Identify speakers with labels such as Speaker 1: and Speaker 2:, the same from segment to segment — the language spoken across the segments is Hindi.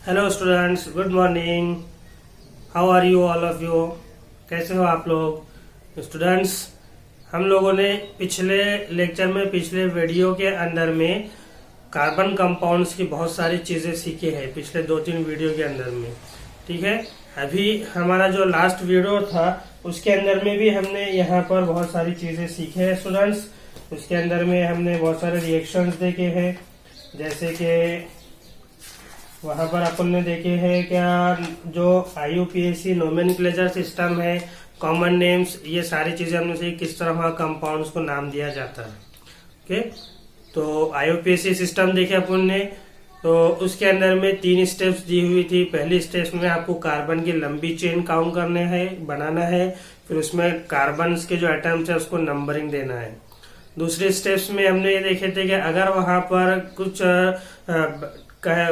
Speaker 1: Hello students, good morning. How are you all of you? कैसे हो आप लोग स्टूडेंट्स? हम लोगों ने पिछले लेक्चर में, पिछले वीडियो के अंदर में कार्बन कंपाउंड्स की बहुत सारी चीजें सीखी है पिछले 2-3 वीडियो के अंदर में। ठीक है, अभी हमारा जो लास्ट वीडियो था उसके अंदर में भी हमने यहाँ पर बहुत सारी चीजें सीखे हैं स्टूडेंट्स। उसके अंदर में हमने बहुत सारे रिएक्शंस देखे हैं, जैसे कि वहां पर अपन ने देखे हैं क्या जो IUPAC नोमेनक्लेचर सिस्टम है, कॉमन नेम्स, ये सारी चीजें हमने सीखी किस तरह कंपाउंड्स को नाम दिया जाता है। ओके, तो IUPAC सिस्टम देखे अपन ने, तो उसके अंदर में 3 स्टेप्स दी हुई थी। पहली स्टेप में आपको कार्बन की लंबी चेन काउंट करने हैं, बनाना है, फिर उसमें कार्बन के जो एटम्स है उसको नंबरिंग देना है। दूसरे स्टेप्स में हमने ये देखे थे कि अगर वहां पर कुछ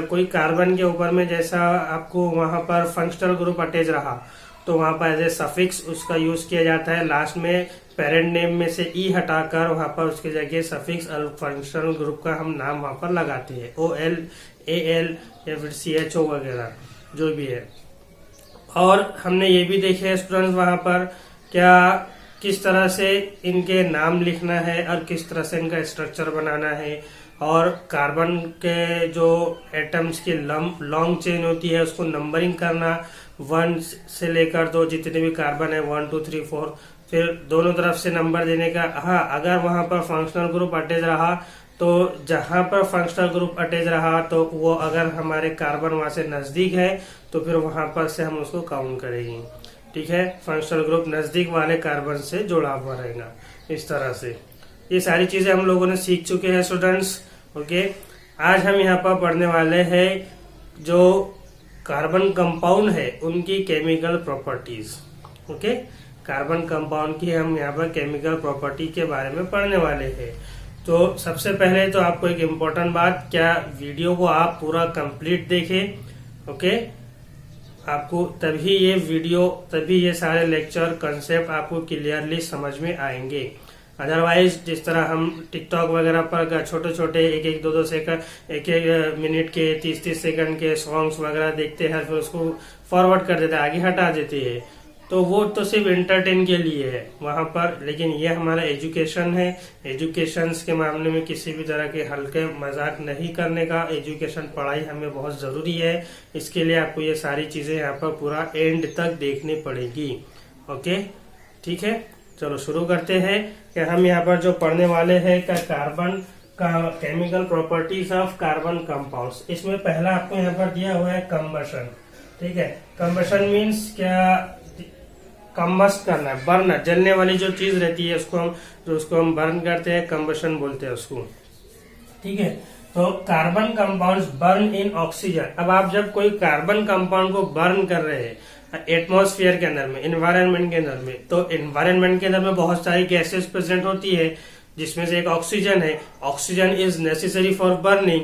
Speaker 1: कोई कार्बन के ऊपर में जैसा आपको वहां पर फंक्शनल ग्रुप अटैच रहा तो वहां पर एज ए सफिक्स उसका यूज किया जाता है। लास्ट में पेरेंट नेम में से ई हटाकर वहां पर उसकी जगह सफिक्स और फंक्शनल ग्रुप का हम नाम वहां पर लगाते हैं, OL, AL या फिर CHO वगैरह जो भी है। और हमने ये भी देखे है स्टूडेंट्स वहां पर क्या किस तरह से इनके नाम लिखना है और किस तरह से इनका स्ट्रक्चर बनाना है, और कार्बन के जो एटम्स की लॉन्ग चेन होती है उसको नंबरिंग करना, 1 से लेकर 2 जितने भी कार्बन है 1 2 3 4, फिर दोनों तरफ से नंबर देने का। हाँ, अगर वहां पर फंक्शनल ग्रुप अटैच रहा तो जहां पर फंक्शनल ग्रुप अटैच रहा तो वो अगर हमारे कार्बन वहां से नजदीक है तो फिर वहां पर से हम उसको काउंट करेंगे। ठीक है, फंक्शनल ग्रुप नजदीक वाले कार्बन से जुड़ा हुआ रहेगा। इस तरह से ये सारी चीजें हम लोगों ने सीख चुके हैं स्टूडेंट्स। ओके, आज हम यहाँ पर पढ़ने वाले हैं जो कार्बन कंपाउंड है उनकी chemical properties. Okay, carbon compound की हम यहाँ पर केमिकल प्रॉपर्टी के बारे में पढ़ने वाले हैं। तो सबसे पहले तो आपको एक इम्पोर्टेंट बात, क्या वीडियो को आप पूरा कंप्लीट देखें। ओके, आपको तभी ये सारे लेक्चर कंसेप्ट आपको क्लियरली समझ में आएंगे। अदरवाइज जिस तरह हम टिकटॉक वगैरह पर छोटे छोटे 1-1, 2-2 सेकंड, 1-1 मिनट के 30-30 सेकंड के सॉन्ग्स वगैरह देखते हैं, फिर उसको फॉरवर्ड कर देते हैं, आगे हटा देते हैं, तो वो तो सिर्फ एंटरटेन के लिए है वहां पर। लेकिन ये हमारा एजुकेशन है। एजुकेशन के मामले में किसी भी तरह के हल्के मजाक नहीं करने का। एजुकेशन पढ़ाई हमें बहुत जरूरी है, इसके लिए आपको ये सारी चीजें यहाँ पर पूरा एंड तक देखनी पड़ेगी। ओके, ठीक है, चलो शुरू करते हैं कि हम यहाँ पर जो पढ़ने वाले हैं का कार्बन का chemical properties of carbon compounds. इसमें पहला आपको यहाँ पर दिया हुआ है कंबशन। ठीक है, कंबशन मीन्स क्या, कंबस्ट करना है, बर्न, जलने वाली जो चीज रहती है उसको हम बर्न करते हैं, कंबशन बोलते हैं उसको। ठीक है, तो carbon compounds burn in oxygen. अब आप जब कोई कार्बन कंपाउंड को बर्न कर रहे हैं एटमॉस्फेयर के अंदर में, एनवायरनमेंट के अंदर में, तो एनवायरनमेंट के अंदर में बहुत सारी गैसेस प्रेजेंट होती है जिसमें से एक ऑक्सीजन है। Oxygen is necessary for burning,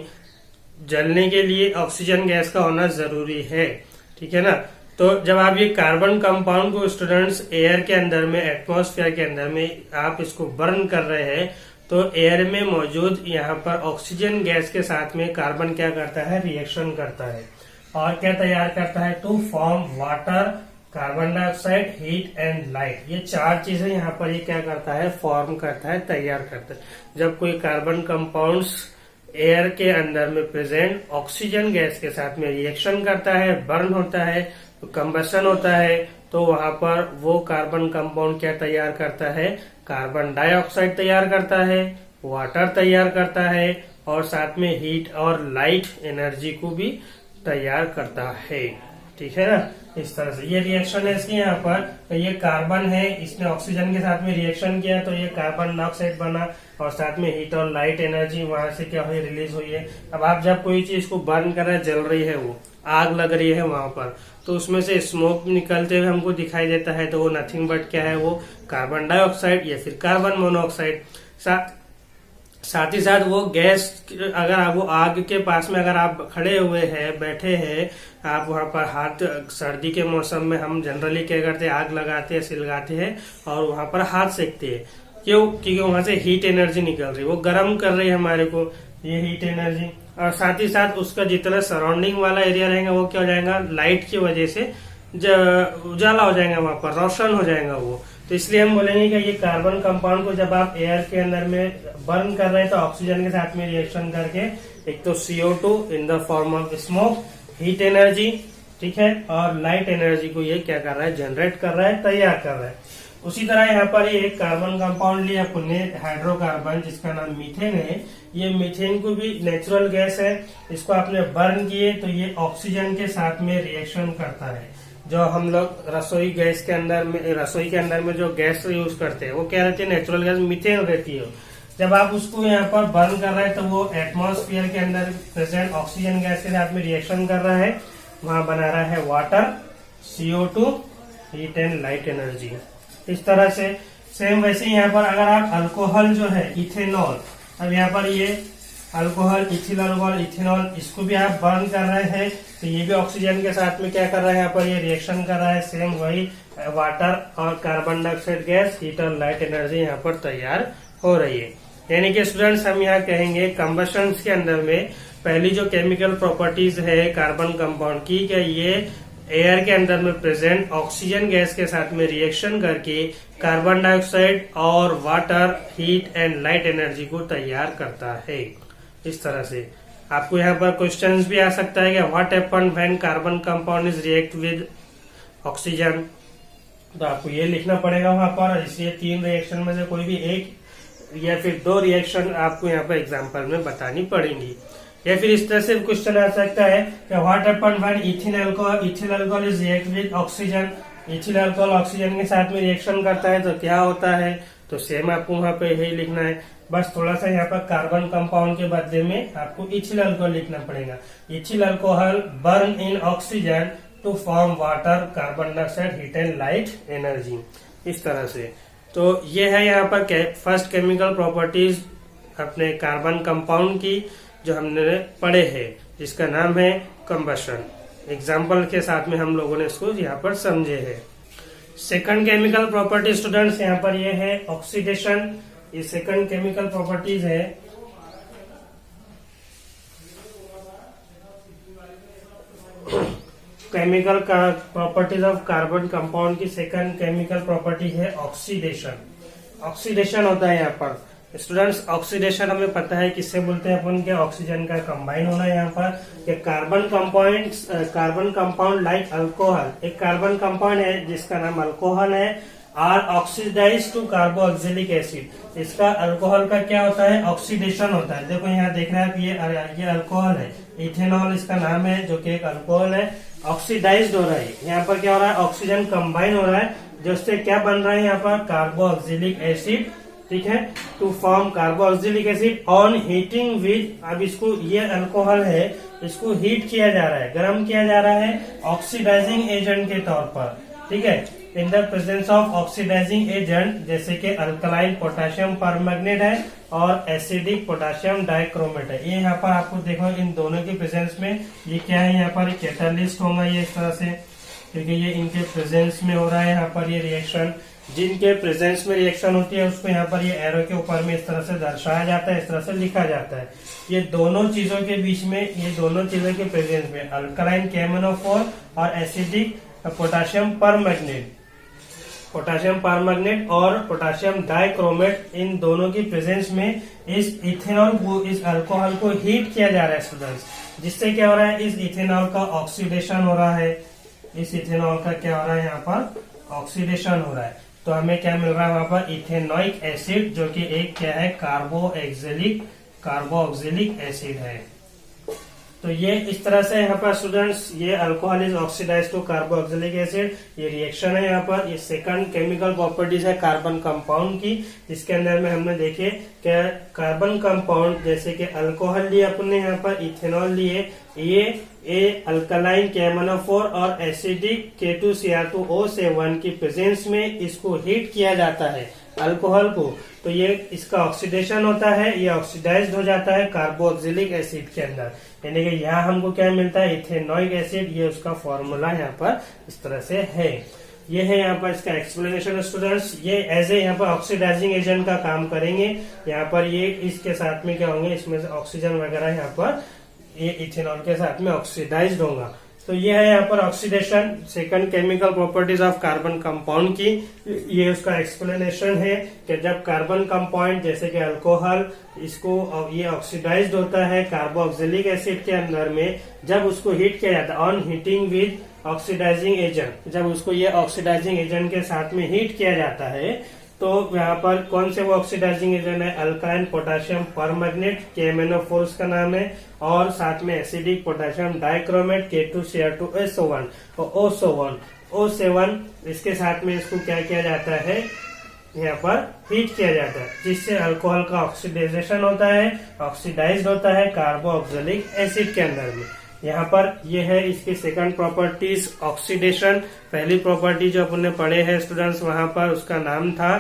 Speaker 1: जलने के लिए ऑक्सीजन गैस का होना जरूरी है। ठीक है ना, तो जब आप ये कार्बन कंपाउंड को स्टूडेंट्स एयर के अंदर में, एटमॉस्फेयर के अंदर में आप इसको बर्न कर रहे हैं तो एयर में मौजूद यहाँ पर ऑक्सीजन गैस के साथ में कार्बन क्या करता है, रिएक्शन करता है और क्या तैयार करता है, to form water, carbon dioxide, heat and light. ये 4 चीजें यहाँ पर ये क्या करता है, फॉर्म करता है, तैयार करता है। जब कोई कार्बन कंपाउंड्स एयर के अंदर में प्रेजेंट ऑक्सीजन गैस के साथ में रिएक्शन करता है, बर्न होता है, तो कंबशन होता है, तो वहां पर वो कार्बन कंपाउंड क्या तैयार करता है, कार्बन डाइऑक्साइड तैयार करता है, वाटर तैयार करता है और साथ में हीट और लाइट एनर्जी को भी तैयार करता है। ठीक है ना, इस तरह से ये रिएक्शन है इसकी। यहाँ पर तो ये कार्बन है, इसने ऑक्सीजन के साथ में रिएक्शन किया तो ये कार्बन डाइऑक्साइड बना और साथ में हीट और लाइट एनर्जी वहां से क्या हुई, रिलीज हुई है। अब आप जब कोई चीज को बर्न कर रहे हैं, जल रही है, वो आग लग रही है वहां पर, तो उसमें से स्मोक निकलते हुए हमको दिखाई देता है, तो वो नथिंग बट क्या है, वो कार्बन डाइऑक्साइड या फिर कार्बन मोनोऑक्साइड। साथ ही साथ वो गैस, अगर आप वो आग के पास में अगर आप खड़े हुए हैं, बैठे हैं, आप वहां पर हाथ, सर्दी के मौसम में हम जनरली क्या करते हैं, आग लगाते हैं, सिलगाते हैं और वहां पर हाथ सेकते हैं। क्यों? क्योंकि वहां से हीट एनर्जी निकल रही है, वो गर्म कर रही है हमारे को, ये हीट एनर्जी। और साथ ही साथ उसका जितना सराउंडिंग वाला एरिया रहेगा वो क्या हो जाएगा, लाइट की वजह से उजाला हो जाएगा, वहां पर रोशन हो जाएगा वो। तो इसलिए हम बोलेंगे कि ये कार्बन कंपाउंड को जब आप एयर के अंदर में बर्न कर रहे हैं तो ऑक्सीजन के साथ में रिएक्शन करके एक तो CO2 in the form of smoke, heat energy, ठीक है, और लाइट एनर्जी को ये क्या कर रहा है, जनरेट कर रहा है, तैयार कर रहा है। उसी तरह यहाँ पर ये एक कार्बन कंपाउंड लिया पुण्य हाइड्रोकार्बन जिसका नाम मीथेन है। ये मीथेन को भी नेचुरल गैस है, इसको आपने बर्न किए तो ये ऑक्सीजन के साथ में रिएक्शन करता है। जो हम लोग रसोई के अंदर में जो गैस यूज करते हैं वो क्या रहती है, नेचुरल गैस मीथेन रहती है। जब आप उसको यहाँ पर बर्न कर रहे हैं तो वो एटमॉस्फेयर के अंदर प्रेजेंट ऑक्सीजन गैस के साथ में रिएक्शन कर रहा है, वहां बना रहा है water, CO2, heat and light energy. इस तरह से सेम वैसे यहाँ पर अगर आप अल्कोहल जो है इथेनॉल, अब यहाँ पर ये अल्कोहल, इथिल अल्कोहल, इथेनॉल, इसको भी आप बर्न कर रहे हैं तो ये भी ऑक्सीजन के साथ में क्या कर रहा है, यहाँ पर ये रिएक्शन कर रहा है। सेम वही वाटर और कार्बन डाइऑक्साइड गैस, हीट और लाइट एनर्जी यहाँ पर तैयार हो रही है। यानी कि स्टूडेंट्स हम यहाँ कहेंगे कंबशन के अंदर में पहली जो केमिकल प्रॉपर्टीज है कार्बन कंपाउंड की, क्या ये एयर के अंदर में प्रेजेंट ऑक्सीजन गैस के साथ में रिएक्शन करके कार्बन डाइऑक्साइड और water, heat and light energy को तैयार करता है। इस तरह से आपको यहाँ पर क्वेश्चंस भी आ सकता है कि what happen when carbon compound is react with oxygen, तो आपको ये लिखना पड़ेगा वहां पर। इसलिए 3 रिएक्शन में से कोई भी एक या फिर 2 रिएक्शन आपको यहाँ पर एग्जाम्पल में बतानी पड़ेंगी। या फिर इस तरह से क्वेश्चन आ सकता है कि what happen when ethyl alcohol is react with oxygen, ethyl alcohol oxygen के साथ में रिएक्शन करता है तो क्या होता है, तो सेम आपको वहां पे यही लिखना है। बस थोड़ा सा यहाँ पर कार्बन कंपाउंड के बदले में आपको इथिल अल्कोहल लिखना पड़ेगा। Ethyl alcohol burn in oxygen to form water, carbon dioxide, heat and light energy. इस तरह से तो ये है यहाँ पर फर्स्ट केमिकल प्रॉपर्टीज अपने कार्बन कंपाउंड की जो हमने पढ़े हैं, जिसका नाम है कंबशन। एग्जाम्पल के साथ में हम लोगों ने इसको यहाँ पर समझे हैं। सेकंड केमिकल प्रॉपर्टी स्टूडेंट्स यहाँ पर ये है ऑक्सीडेशन। ये सेकंड केमिकल प्रॉपर्टीज है। Chemical properties of carbon compound की सेकंड केमिकल प्रॉपर्टी है ऑक्सीडेशन। ऑक्सीडेशन होता है यहाँ पर स्टूडेंट्स, ऑक्सीडेशन हमें पता है किससे बोलते हैं अपन के, ऑक्सीजन का कंबाइन होना है यहाँ पर। कार्बन कंपाउंड लाइक अल्कोहल, एक कार्बन कंपाउंड है जिसका नाम अल्कोहल है, are oxidise to carboxylic acid. इसका अल्कोहल का क्या होता है, ऑक्सीडेशन होता है। देखो यहाँ देख रहे हैं ये अल्कोहल है, इथेनॉल इसका नाम है जो कि एक अल्कोहल है, ऑक्सीडाइज्ड हो रहा है। यहाँ पर क्या हो रहा है, ऑक्सीजन कंबाइन हो रहा है, जिससे क्या बन रहा है यहाँ पर कार्बोक्सिलिक एसिड, ठीक है, to form carboxylic acid on heating with. अब इसको, ये अल्कोहल है, इसको हीट किया जा रहा है, गर्म किया जा रहा है ऑक्सीडाइजिंग एजेंट के तौर पर, ठीक है, in the presence of oxidising agent, जैसे कि अल्कलाइन पोटेशियम परमैंगनेट है और एसिडिक पोटेशियम डाइक्रोमेट है। ये यहाँ पर आपको देखो इन दोनों के प्रेजेंस में ये क्या है, यहाँ पर कैटालिस्ट होगा ये इस तरह से, क्योंकि ये इनके प्रेजेंस में हो रहा है यहाँ पर ये रिएक्शन। जिनके प्रेजेंस में रिएक्शन होती है उसको यहाँ पर ये एरो के ऊपर में इस तरह से दर्शाया जाता है, इस तरह से लिखा जाता है। ये दोनों चीजों के बीच में, ये दोनों चीजों के प्रेजेंस में अल्कलाइन KMnO4 और एसिडिक पोटेशियम परमैंगनेट, और पोटेशियम डाइक्रोमेट, इन दोनों की प्रेजेंस में इस इथेनॉल को, इस अल्कोहल को हीट किया जा रहा है स्टूडेंट्स। जिससे क्या हो रहा है, इस इथेनॉल का ऑक्सीडेशन हो रहा है, इस इथेनॉल का क्या हो रहा है यहाँ पर ऑक्सीडेशन हो रहा है। तो हमें क्या मिल रहा है वहां पर, इथेनोइक एसिड, जो कि एक क्या है, कार्बोक्सिलिक एसिड है। तो ये इस तरह से यहाँ पर स्टूडेंट्स, ये alcohol is oxidise to carboxylic acid, ये रिएक्शन है यहाँ पर। ये सेकंड केमिकल प्रॉपर्टीज है कार्बन कंपाउंड की, जिसके अंदर में हमने देखे क्या, कार्बन कंपाउंड जैसे कि अल्कोहल लिए अपने यहाँ पर, इथेनॉल लिए, ये अल्कलाइन KMnO4 और एसिडिक K2Cr2O7 की प्रेजेंस में इसको हीट किया जाता है अल्कोहल को, तो ये इसका ऑक्सीडेशन होता है, ये ऑक्सीडाइज्ड हो जाता है कार्बोक्सिलिक एसिड के अंदर। यानी कि यहाँ हमको क्या मिलता है, इथेनोइक एसिड, ये उसका फॉर्मूला यहाँ पर इस तरह से है। ये है यहाँ पर इसका एक्सप्लेनेशन स्टूडेंट्स। ये एज ए यहाँ पर ऑक्सीडाइजिंग एजेंट का काम करेंगे। यहाँ पर ये इसके साथ में क्या होंगे, इसमें से ऑक्सीजन वगैरह यहाँ पर ये इथेनॉल के साथ में ऑक्सीडाइज्ड होगा। तो ये है यहाँ पर oxidation, second chemical properties of carbon compound की। ये उसका एक्सप्लेनेशन है कि जब कार्बन कंपाउंड जैसे कि अल्कोहल इसको ये ऑक्सीडाइज्ड होता है कार्बोक्सिलिक एसिड के अंदर में, जब उसको हीट किया जाता है on heating with oxidising agent, जब उसको ये ऑक्सीडाइजिंग एजेंट के साथ में हीट किया जाता है तो यहाँ पर कौन से वो ऑक्सीडाइजिंग एजेंट है, अल्काइन पोटेशियम परमैग्नेट KMnO4 उसका नाम है, और साथ में एसिडिक पोटेशियम डाइक्रोमेट K2Cr2SO1 और O7 इसके साथ में इसको क्या किया जाता है, यहाँ पर हीट किया जाता है, जिससे अल्कोहल का ऑक्सीडाइजेशन होता है, ऑक्सीडाइज्ड होता है कार्बोक्सिलिक एसिड के अंदर में। यहाँ पर ये है इसकी सेकंड प्रॉपर्टीज ऑक्सीडेशन। पहली प्रॉपर्टी जो अपन ने पढ़े हैं स्टूडेंट्स वहां पर उसका नाम था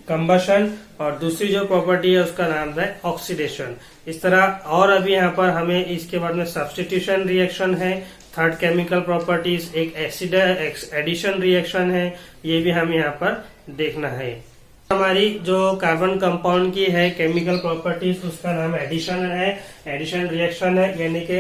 Speaker 1: कंबशन, और दूसरी जो प्रॉपर्टी है उसका नाम था ऑक्सीडेशन। इस तरह और अभी यहाँ पर हमें इसके बाद में सब्स्टिट्यूशन रिएक्शन है, थर्ड केमिकल प्रॉपर्टीज एक एसिड एडिशन रिएक्शन है, ये भी हम यहाँ पर देखना है। हमारी जो कार्बन कंपाउंड की है केमिकल प्रॉपर्टीज उसका नाम एडिशन है, एडिशन रिएक्शन है, यानी कि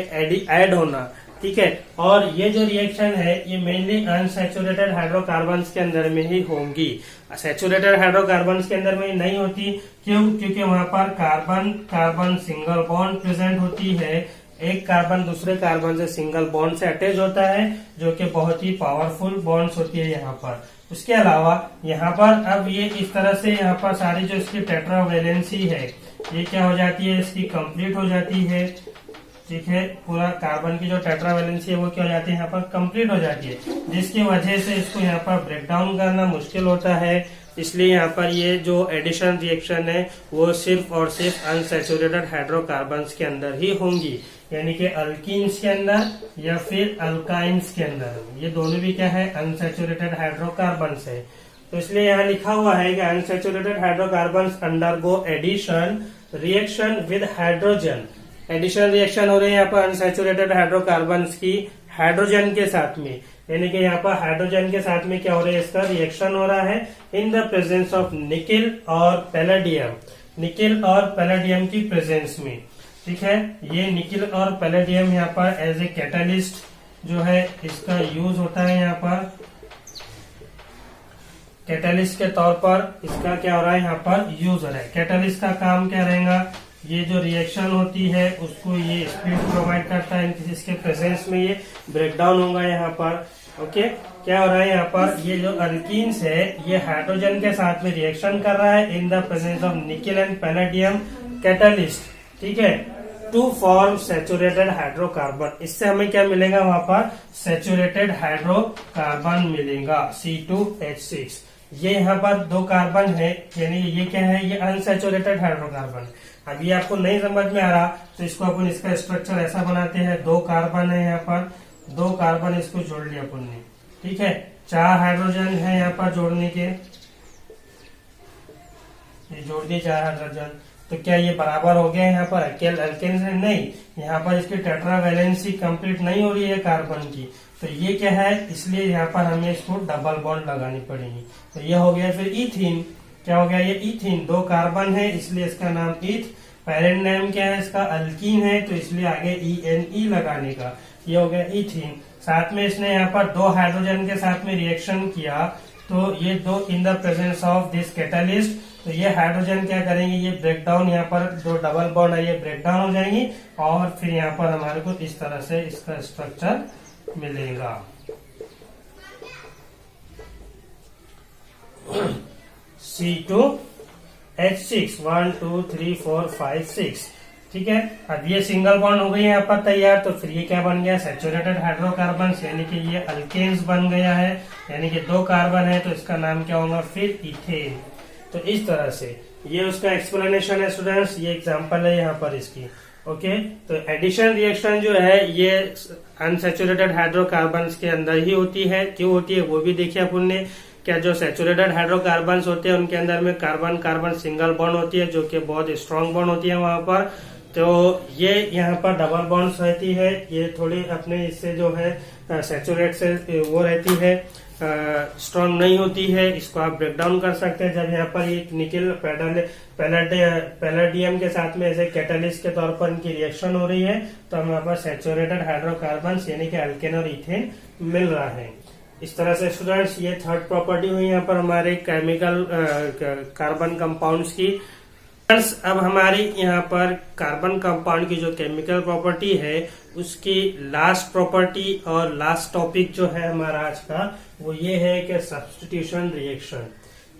Speaker 1: ऐड होना, ठीक है। और ये जो रिएक्शन है ये मेनली अनसैचुरेटेड हाइड्रोकार्बन्स के अंदर में ही होंगी, सैचुरेटेड हाइड्रोकार्बन्स के अंदर में नहीं होती। क्यों? क्योंकि वहां पर carbon carbon single bond present होती है, एक कार्बन दूसरे कार्बन से सिंगल बॉन्ड से अटैच होता है, जो कि बहुत ही पावरफुल बॉन्ड्स होती है यहाँ पर। उसके अलावा यहाँ पर अब ये इस तरह से यहाँ पर सारी जो इसकी टेट्रावैलेंसी है ये क्या हो जाती है, इसकी कंप्लीट हो जाती है, ठीक है। पूरा कार्बन की जो टेट्रावैलेंसी है वो क्या हो जाती है, यहाँ पर कंप्लीट हो जाती है, जिसकी वजह से इसको यहाँ पर ब्रेक डाउन करना मुश्किल होता है। इसलिए यहाँ पर ये जो एडिशन रिएक्शन है वो सिर्फ और सिर्फ अनसैचुरेटेड हाइड्रोकार्बन्स के अंदर ही होंगी, यानी कि अल्कीन्स के अंदर या फिर अल्काइंस के अंदर। ये दोनों भी क्या है, अनसैचुरेटेड हाइड्रोकार्बन्स है। तो इसलिए यहाँ लिखा हुआ है कि unsaturated hydrocarbons undergo addition reaction with hydrogen. Addition reaction हो रही है यहाँ पर अनसैचुरेटेड हाइड्रोकार्बन्स की हाइड्रोजन के साथ में, यानी कि यहाँ पर हाइड्रोजन के साथ में क्या हो रहा है, इसका रिएक्शन हो रहा है in the presence of nickel और पैलेडियम, निकिल और पैलेडियम की प्रेजेंस में, ठीक है। ये निकिल और पैलेडियम यहाँ पर एज ए कैटलिस्ट जो है इसका यूज होता है, यहाँ पर कैटलिस्ट के तौर पर इसका क्या हो रहा है, यहाँ पर यूज हो रहा है। कैटलिस्ट का काम क्या रहेगा, ये जो रिएक्शन होती है उसको ये स्पीड प्रोवाइड करता है, इसके प्रेजेंस में ये ब्रेक डाउन होगा यहाँ पर। ओके, क्या हो रहा है यहाँ पर, ये जो अल्कीन्स है ये हाइड्रोजन के साथ में रिएक्शन कर रहा है in the presence of nickel and palladium catalyst, ठीक है, टू फॉर्म सैचुरेटेड हाइड्रोकार्बन। इससे हमें क्या मिलेगा, वहां पर सैचुरेटेड हाइड्रोकार्बन मिलेगा C2H6। ये यहाँ पर दो कार्बन है, यानी ये क्या है, ये अनसैचुरेटेड हाइड्रोकार्बन। अभी आपको नहीं समझ में आ रहा तो इसको अपन इसका स्ट्रक्चर ऐसा बनाते हैं, दो कार्बन है यहाँ पर, दो कार्बन इसको जोड़ लिया अपन ने, ठीक है। 4 हाइड्रोजन है यहाँ पर जोड़ने के, ये जोड़ दिए 4 हाइड्रोजन। तो क्या ये बराबर हो गया यहाँ पर अल्केन से? नहीं, यहाँ पर इसकी टेट्रावैलेंसी कंप्लीट नहीं हो रही है कार्बन की, तो ये क्या है, इसलिए यहाँ पर हमें इसको डबल बॉन्ड लगानी पड़ेगी। तो ये हो गया फिर इथीन, क्या हो गया, ये इथीन, 2 कार्बन है इसलिए इसका नाम इथ। पेरेंट नेम क्या है इसका, अल्कीन है, तो इसलिए आगे ENE लगाने का, ये हो गया इथीन। साथ में इसने यहाँ पर 2 हाइड्रोजन के साथ में रिएक्शन किया, तो ये 2 इन the presence of this catalyst, तो ये हाइड्रोजन क्या करेंगे, ये ब्रेक डाउन, यहाँ पर जो डबल बॉन्ड है ये ब्रेक डाउन हो जाएंगी, और फिर यहाँ पर हमारे को इस तरह से इसका स्ट्रक्चर मिलेगा। C2H6 1 2 3 4 5 6, ठीक है। अब ये सिंगल बॉन्ड हो गई है यहाँ पर तैयार, तो फिर ये क्या बन गया, सैचुरेटेड हाइड्रोकार्बन, यानी कि ये अल्केन्स बन गया है, यानी कि 2 कार्बन है, तो इसका नाम क्या होगा फिर इथेन। तो इस तरह से ये उसका एक्सप्लेनेशन है स्टूडेंट्स, ये एग्जांपल है यहाँ पर इसकी। ओके, तो एडिशन रिएक्शन जो है ये अनसैचुरेटेड हाइड्रोकार्बन्स के अंदर ही होती है। क्यों होती है वो भी देखिए अपन ने। क्या जो सैचुरेटेड हाइड्रोकार्बन्स होते हैं उनके अंदर में कार्बन कार्बन सिंगल बॉन्ड होती है, जो कि बहुत स्ट्रॉन्ग बॉन्ड होती है वहां पर। तो ये यहाँ पर डबल बॉन्ड्स रहती है, ये थोड़ी अपने इससे जो है सैचुरेट से वो रहती है, स्ट्रॉन्ग नहीं होती है। इसको आप ब्रेक डाउन कर सकते हैं। जब यहाँ पर ये निकल पैलेडियम के साथ में ऐसे कैटालिस्ट के तौर पर इनकी रिएक्शन हो रही है, तो हमें यहाँ पर सैचुरेटेड हाइड्रोकार्बन यानी कि एल्केन और इथेन मिल रहा है। इस तरह से स्टूडेंट्स ये थर्ड प्रॉपर्टी हुई यहाँ पर हमारे केमिकल कार्बन कंपाउंड्स की। अब हमारी यहाँ पर कार्बन कंपाउंड की जो केमिकल प्रॉपर्टी है उसकी लास्ट प्रॉपर्टी और लास्ट टॉपिक जो है हमारा आज का वो ये है कि सब्स्टिट्यूशन रिएक्शन।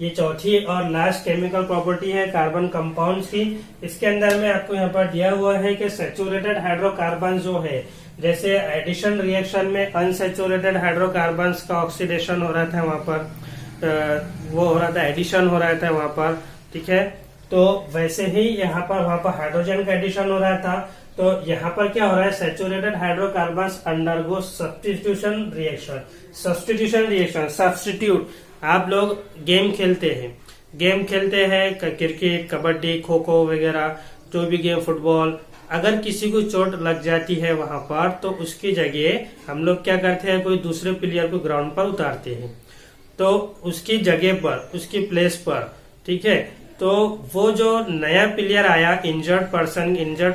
Speaker 1: ये चौथी और लास्ट केमिकल प्रॉपर्टी है कार्बन कंपाउंड्स की। इसके अंदर में आपको यहाँ पर दिया हुआ है कि सैचुरेटेड हाइड्रोकार्बन जो है, जैसे एडिशन रिएक्शन में अनसैचुरेटेड हाइड्रोकार्बन का ऑक्सीडेशन हो रहा था, वहां पर वो हो रहा था, एडिशन हो रहा था वहां पर, ठीक है। तो वैसे ही यहाँ पर वहां पर हाइड्रोजन का एडिशन हो रहा था, तो यहाँ पर क्या हो रहा है, saturated hydrocarbon undergo substitution reaction. Substitution reaction, substitute, आप लोग गेम खेलते हैं क्रिकेट, कबड्डी, खो खो वगैरह, जो भी गेम, फुटबॉल, अगर किसी को चोट लग जाती है वहां पर, तो उसकी जगह हम लोग क्या करते हैं, कोई दूसरे प्लेयर को ग्राउंड पर उतारते हैं, तो उसकी जगह पर, उसकी प्लेस पर, ठीक है, तो वो जो नया प्लेयर आया, इंजर्ड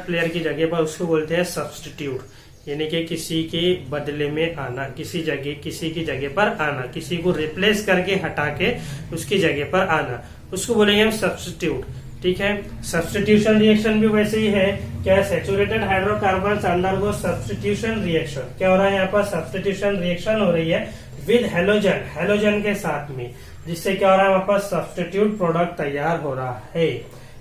Speaker 1: प्लेयर की जगह पर, उसको बोलते हैं सब्स्टिट्यूट, यानी कि किसी के बदले में आना, किसी की जगह पर आना, किसी को रिप्लेस करके हटा के उसकी जगह पर आना, उसको बोलेंगे हम सब्स्टिट्यूट, ठीक है। सब्स्टिट्यूशन रिएक्शन भी वैसे ही है। क्या, saturated hydrocarbon undergo substitution reaction, क्या हो रहा है यहाँ पर, सब्स्टिट्यूशन रिएक्शन हो रही है विद हेलोजन के साथ में, जिससे क्या हो रहा है, वहां पर सब्स्टिट्यूट प्रोडक्ट तैयार हो रहा है।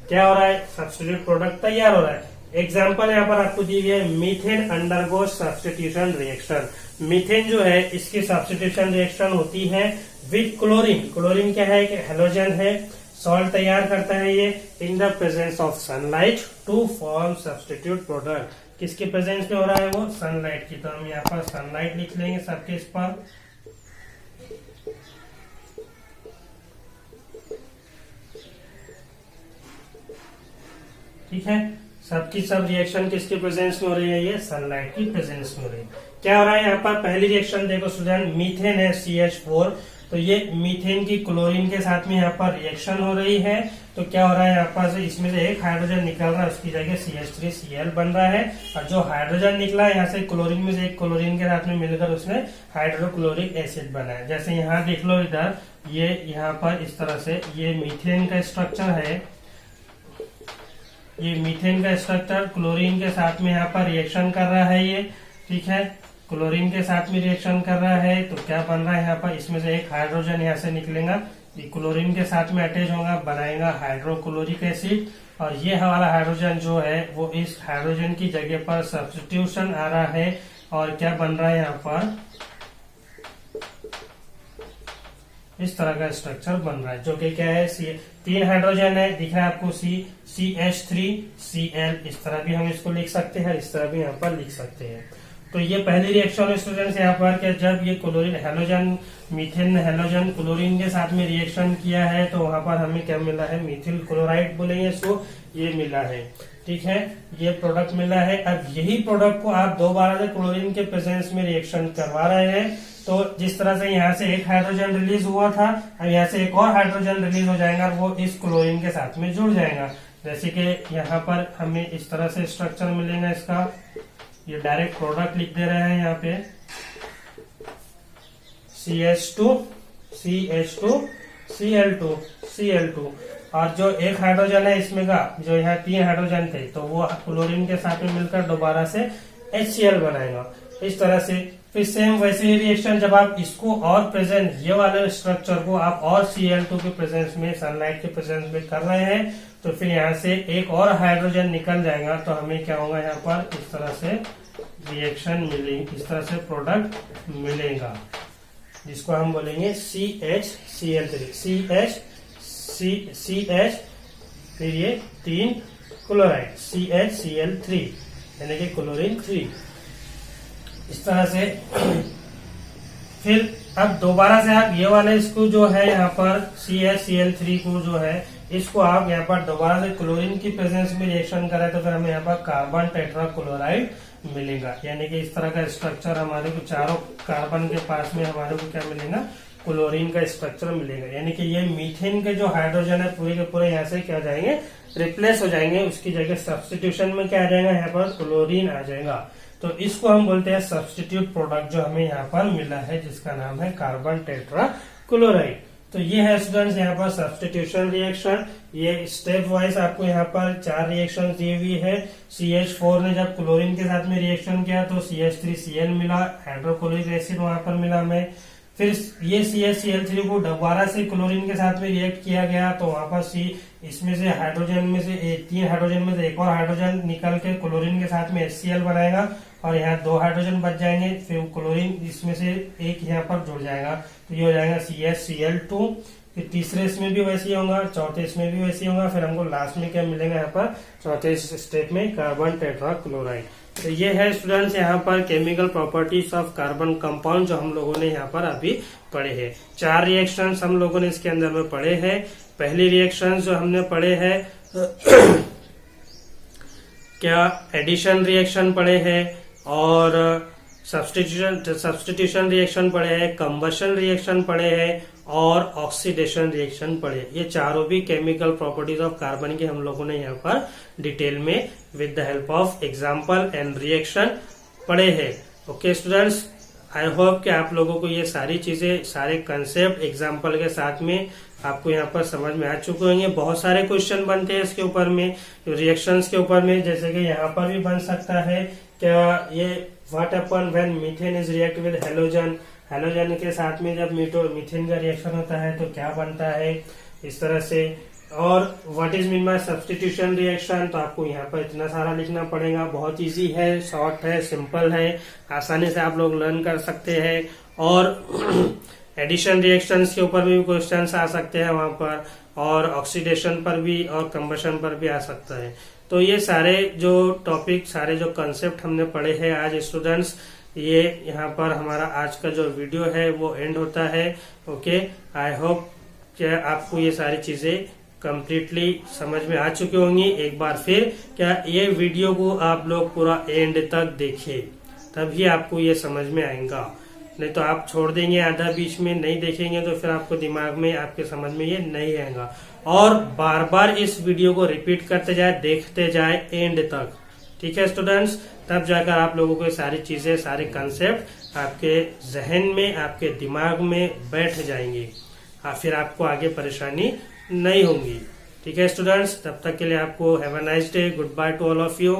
Speaker 1: क्या हो रहा है, सब्स्टिट्यूट प्रोडक्ट तैयार हो रहा है। एग्जाम्पल यहाँ पर आपको दी गई है, methane undergo substitution reaction. Methane जो है इसकी सब्स्टिट्यूशन रिएक्शन होती है विद क्लोरीन। क्लोरीन क्या है, कि हेलोजन है, सॉल्ट तैयार करता है ये in the presence of sunlight to form substitute product. किसके प्रेजेंस में हो रहा है, वो सनलाइट की, तो हम यहाँ पर सनलाइट लिख लेंगे सबके इस पर। ठीक है, सबकी सब रिएक्शन किसके प्रेजेंस में हो रही है, ये सनलाइट की प्रेजेंस में हो रही है। क्या हो रहा है यहाँ पर, पहली रिएक्शन देखो स्टूडेंट, मीथेन है CH4, तो ये मीथेन की क्लोरीन के साथ में यहाँ पर रिएक्शन हो रही है, तो क्या हो रहा है यहाँ पर, इसमें से एक हाइड्रोजन निकल रहा है, उसकी जगह CH3Cl बन रहा है, और जो हाइड्रोजन निकला है यहाँ से क्लोरीन में से एक क्लोरीन के साथ में मिलकर उसने हाइड्रोक्लोरिक एसिड बनाया। जैसे यहाँ देख लो, इधर ये यहाँ पर इस तरह से ये मीथेन का स्ट्रक्चर है, ये मीथेन का स्ट्रक्चर क्लोरीन के साथ में यहाँ पर रिएक्शन कर रहा है ये, ठीक है, क्लोरीन के साथ में रिएक्शन कर रहा है, तो क्या बन रहा है यहाँ पर, इसमें से एक हाइड्रोजन यहाँ से निकलेगा, ये क्लोरीन के साथ में अटैच होगा, बनाएगा हाइड्रोक्लोरिक एसिड, और ये हमारा हाइड्रोजन जो है वो इस हाइड्रोजन की जगह पर सब्स्टिट्यूशन आ रहा है, और क्या बन रहा है यहाँ पर, इस तरह का स्ट्रक्चर बन रहा है, जो कि क्या है, तीन हाइड्रोजन है, दिख रहा है आपको, CH3Cl, इस तरह भी हम इसको लिख सकते हैं, इस तरह भी यहाँ पर लिख सकते हैं। तो ये पहली रिएक्शन स्टूडेंट्स यहाँ पर, कि जब ये chlorine halogen, methane halogen chlorine के साथ में रिएक्शन किया है, तो वहां पर हमें क्या मिला है, मीथिल क्लोराइड बोलेंगे इसको, ये मिला है, ठीक है, ये प्रोडक्ट मिला है। अब यही प्रोडक्ट को आप दोबारा से क्लोरीन के प्रेजेंस में रिएक्शन करवा रहे हैं, तो जिस तरह से यहाँ से एक हाइड्रोजन रिलीज हुआ था, अब यहाँ से एक और हाइड्रोजन रिलीज हो जाएगा, वो इस क्लोरीन के साथ में जुड़ जाएगा। जैसे कि यहाँ पर हमें इस तरह से स्ट्रक्चर मिलेगा इसका, ये डायरेक्ट प्रोडक्ट लिख दे रहे हैं यहाँ पे, CH2Cl2, और जो एक हाइड्रोजन है इसमें का, जो यहाँ तीन हाइड्रोजन थे, तो वो क्लोरीन के साथ में मिलकर दोबारा से HCl बनाएगा, इस तरह से। फिर सेम वैसे ही रिएक्शन, जब आप इसको और प्रेजेंट, ये वाले स्ट्रक्चर को आप और Cl2 के प्रेजेंस में, सनलाइट के प्रेजेंस में कर रहे हैं, तो फिर यहाँ से एक और हाइड्रोजन निकल जाएगा, तो हमें क्या होगा यहाँ पर, इस तरह से रिएक्शन मिलेगी, इस तरह से प्रोडक्ट मिलेगा, जिसको हम बोलेंगे CHCl3, CH, फिर ये तीन क्लोराइड CHCl3, यानी कि क्लोरीन 3, इस तरह से। फिर अब दोबारा से आप ये वाले इसको जो है यहाँ पर CHCl3 को जो है इसको आप यहाँ पर दोबारा से क्लोरीन की प्रेजेंस में रिएक्शन करें तो फिर हमें यहाँ पर कार्बन टेट्राक्लोराइड मिलेगा। यानी कि इस तरह का स्ट्रक्चर हमारे को चारों कार्बन के पास में हमारे को क्या मिलेगा, क्लोरीन का स्ट्रक्चर मिलेगा। यानी कि ये मीथेन के जो हाइड्रोजन है पूरे के पूरे यहाँ से क्या हो जाएंगे, रिप्लेस हो जाएंगे। उसकी जगह सब्स्टिट्यूशन में क्या आ जाएगा, यहाँ पर क्लोरीन आ जाएगा। तो इसको हम बोलते हैं सब्स्टिट्यूट प्रोडक्ट जो हमें यहाँ पर मिला है, जिसका नाम है कार्बन टेट्राक्लोराइड। तो ये है स्टूडेंट्स यहाँ पर सब्स्टिट्यूशन रिएक्शन। ये स्टेप वाइज आपको यहाँ पर 4 रिएक्शन दी हुई है। CH4 ने जब क्लोरीन के साथ में रिएक्शन किया तो CH3Cl मिला, हाइड्रोक्लोरिक एसिड वहां पर मिला हमें। फिर ये CH3Cl को दोबारा से क्लोरीन के साथ में रिएक्ट किया गया तो वहां पर इसमें से हाइड्रोजन में से 3 हाइड्रोजन में से एक और हाइड्रोजन निकल के क्लोरीन के साथ में HCl बनाएगा और यहाँ 2 हाइड्रोजन बच जाएंगे। फिर क्लोरीन इसमें से एक यहाँ पर जुड़ जाएगा तो ये हो जाएगा CHCl2। फिर तीसरे इसमें भी वैसे ही होगा, चौथे इसमें भी वैसे ही होगा। फिर हमको लास्ट में क्या मिलेगा, यहाँ पर चौथे स्टेप में कार्बन टेट्राक्लोराइड। तो ये है स्टूडेंट्स यहाँ पर chemical properties of carbon compound जो हम लोगों ने यहाँ पर अभी पढ़े हैं। 4 रिएक्शंस हम लोगों ने इसके अंदर में पढ़े हैं। पहली रिएक्शन जो हमने पढ़े हैं क्या एडिशन रिएक्शन पढ़े हैं और सब्स्टिट्यूशन रिएक्शन पढ़े हैं, कंबशन रिएक्शन पढ़े हैं और ऑक्सीडेशन रिएक्शन पढ़े। ये चारों भी केमिकल प्रॉपर्टीज ऑफ कार्बन के हम लोगों ने यहाँ पर डिटेल में with the help of example and reaction पढ़े हैं। ओके स्टूडेंट्स, आई होप कि आप लोगों को ये सारी चीजें, सारे कंसेप्ट एग्जांपल के साथ में आपको यहाँ पर समझ में आ चुके होंगे। बहुत सारे क्वेश्चन बनते हैं इसके ऊपर में, रिएक्शंस के ऊपर में, जैसे कि यहाँ पर भी बन सकता है क्या ये what happen when methane is react with halogen, halogen के साथ में जब मीथेन का रिएक्शन होता है तो क्या बनता है, इस तरह से। और what is mean by substitution reaction, तो आपको यहाँ पर इतना सारा लिखना पड़ेगा। बहुत इजी है, शॉर्ट है, सिंपल है, आसानी से आप लोग लर्न कर सकते हैं। और एडिशन रिएक्शंस के ऊपर भी क्वेश्चंस आ सकते हैं वहां पर, और ऑक्सीडेशन पर भी और कंबशन पर भी आ सकता है। तो ये सारे जो टॉपिक, सारे जो कंसेप्ट हमने पढ़े हैं आज स्टूडेंट्स, ये यहाँ पर हमारा आज का जो वीडियो है वो एंड होता है। ओके, आई होप कि आपको ये सारी चीजें कंप्लीटली समझ में आ चुकी होंगी। एक बार फिर क्या ये वीडियो को आप लोग पूरा एंड तक देखिए, तभी आपको ये समझ में आएगा। नहीं तो आप छोड़ देंगे आधा बीच में, नहीं देखेंगे तो फिर आपको दिमाग में, आपके समझ में ये नहीं आएगा। और बार बार इस वीडियो को रिपीट करते जाए, देखते जाए एंड तक, ठीक है स्टूडेंट्स, तब जाकर आप लोगों को सारी चीजें, सारे कंसेप्ट आपके जहन में, आपके दिमाग में बैठ जाएंगे, फिर आपको आगे परेशानी नहीं होंगी। ठीक है स्टूडेंट्स, तब तक के लिए आपको have a nice day, good by two all of you.